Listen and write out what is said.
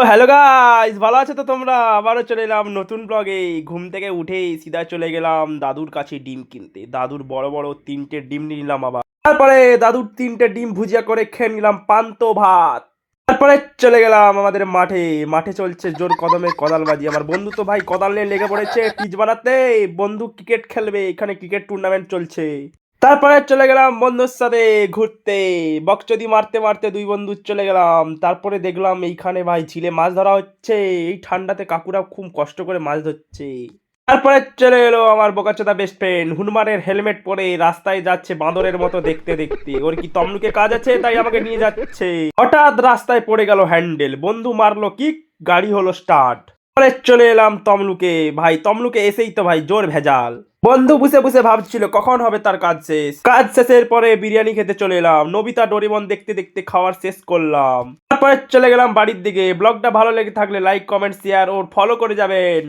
Hello guys, ভালো আছো তো তোমরা? আবারও চলে এলাম নতুন ব্লগে। ঘুম থেকে উঠেই সিধা চলে গেলাম দাদুর কাছে ডিম কিনতে। দাদুর বড় বড় 3টে ডিম নিয়ে নিলাম আবার। তারপরে দাদুর 3টে ডিম ভুজিয়া করে খেয়ে নিলাম পান্তা ভাত। তারপরে চলে গেলাম আমাদের মাঠে। মাঠে চলছে জোর কদমে কোদালবাজি। আমার বন্ধু তো ভাই কোদাল নিয়ে লেগে পড়েছে পিচ বানাতে। বন্ধু ক্রিকেট খেলবে, এখানে ক্রিকেট টুর্নামেন্ট চলছে। তারপরে চলে গেলাম বন্ধুর সাথে ঘুরতে। বকচদি মারতে মারতে দুই বন্ধু চলে গেলাম। তারপরে দেখলাম এইখানে ভাই ঝিলে মাছ ধরা হচ্ছে। এই ঠান্ডাতে কাকুরা খুব কষ্ট করে মাছ ধরছে। তারপরে চলে এলো আমার বোকাচোদা বেস্ট ফ্রেন্ড, হনুমানের হেলমেট পরে রাস্তায় যাচ্ছে বাঁদরের মতো দেখতে দেখতে। ওর কি তমলুকে কাজ আছে তাই আমাকে নিয়ে যাচ্ছে। হঠাৎ রাস্তায় পড়ে গেল হ্যান্ডেল, বন্ধু মারলো কিক, গাড়ি হলো স্টার্ট। পরে চলে এলাম তমলুকে। ভাই তমলুকে এসেই তো ভাই জোর ভেজাল। বন্ধু বুঝে বুঝে ভাবছিল কখন হবে তার কাজ শেষ। কাজ শেষের পরে বিরিয়ানি খেতে চলে এলাম। নবিতা ডোরেমন দেখতে দেখতে খাওয়ার শেষ করলাম। তারপরে চলে গেলাম বাড়ির দিকে। ব্লগটা ভালো লেগে থাকলে লাইক কমেন্ট শেয়ার ও ফলো করে যাবেন।